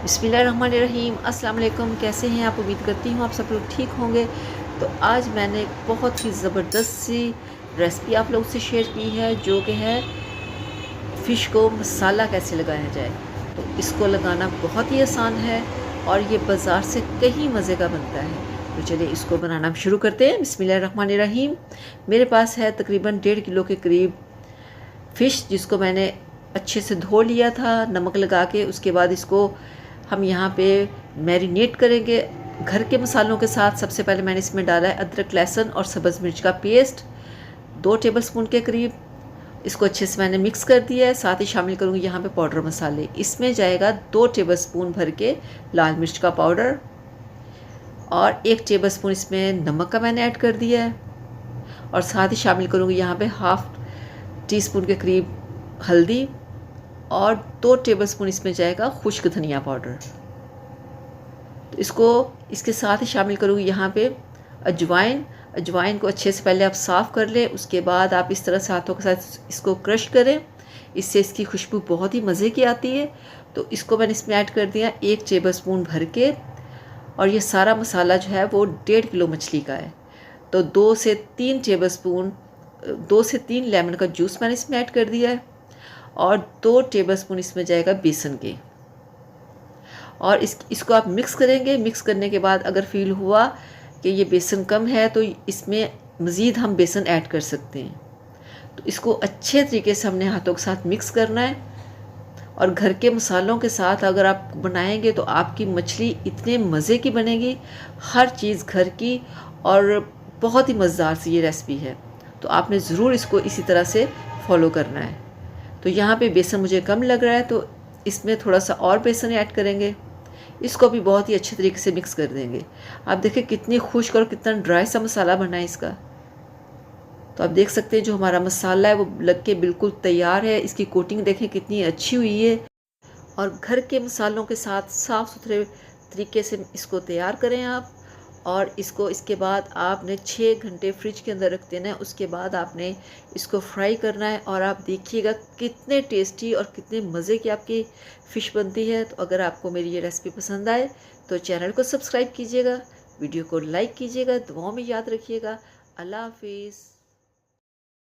बिस्मिल्लाहिर्रहमानिर्रहीम। अस्सलाम वालेकुम। कैसे हैं आप? उम्मीद करती हूँ आप सब लोग ठीक होंगे। तो आज मैंने एक बहुत ही ज़बरदस्त सी रेसिपी आप लोगों से शेयर की है, जो कि है फ़िश को मसाला कैसे लगाया जाए। तो इसको लगाना बहुत ही आसान है और ये बाज़ार से कहीं मज़े का बनता है। तो चलिए इसको बनाना हम शुरू करते हैं। बिस्मिल्लाहिर्रहमानिर्रहीम। मेरे पास है तकरीबन 1.5 किलो के करीब फ़िश, जिसको मैंने अच्छे से धो लिया था नमक लगा के। उसके बाद इसको हम यहाँ पे मैरिनेट करेंगे घर के मसालों के साथ। सबसे पहले मैंने इसमें डाला है अदरक, लहसुन और सब्ज़ मिर्च का पेस्ट 2 टेबलस्पून के करीब। इसको अच्छे से मैंने मिक्स कर दिया है। साथ ही शामिल करूँगी यहाँ पे पाउडर मसाले। इसमें जाएगा 2 टेबलस्पून भर के लाल मिर्च का पाउडर और 1 टेबलस्पून इसमें नमक का मैंने ऐड कर दिया है। और साथ ही शामिल करूँगी यहाँ पे हाफ़ टी स्पून के करीब हल्दी और 2 टेबलस्पून इसमें जाएगा खुश्क धनिया पाउडर। तो इसको इसके साथ ही शामिल करूँगी यहाँ पे अजवाइन। अजवाइन को अच्छे से पहले आप साफ़ कर लें, उसके बाद आप इस तरह से हाथों के साथ इसको क्रश करें। इससे इसकी खुशबू बहुत ही मज़े की आती है। तो इसको मैंने इसमें ऐड कर दिया 1 टेबलस्पून भर के। और ये सारा मसाला जो है वो 1.5 किलो मछली का है। तो 2 से 3 लेमन का जूस मैंने इसमें ऐड कर दिया है और 2 टेबलस्पून इसमें जाएगा बेसन के। और इसको आप मिक्स करेंगे। मिक्स करने के बाद अगर फील हुआ कि ये बेसन कम है तो इसमें मज़ीद हम बेसन ऐड कर सकते हैं। तो इसको अच्छे तरीके से हमने हाथों के साथ मिक्स करना है। और घर के मसालों के साथ अगर आप बनाएंगे तो आपकी मछली इतने मज़े की बनेगी, हर चीज़ घर की, और बहुत ही मज़ेदार सी ये रेसिपी है। तो आपने ज़रूर इसको इसी तरह से फॉलो करना है। तो यहाँ पे बेसन मुझे कम लग रहा है तो इसमें थोड़ा सा और बेसन ऐड करेंगे। इसको भी बहुत ही अच्छे तरीके से मिक्स कर देंगे। आप देखिए कितनी खुश्क और कितना ड्राई सा मसाला बना है इसका। तो आप देख सकते हैं जो हमारा मसाला है वो लग के बिल्कुल तैयार है। इसकी कोटिंग देखें कितनी अच्छी हुई है। और घर के मसालों के साथ साफ़ सुथरे तरीके से इसको तैयार करें आप। और इसको इसके बाद आपने 6 घंटे फ्रिज के अंदर रख देना है। उसके बाद आपने इसको फ्राई करना है और आप देखिएगा कितने टेस्टी और कितने मज़े की आपकी फ़िश बनती है। तो अगर आपको मेरी ये रेसिपी पसंद आए तो चैनल को सब्सक्राइब कीजिएगा, वीडियो को लाइक कीजिएगा, दुआओं में याद रखिएगा। अल्लाह हाफिज़।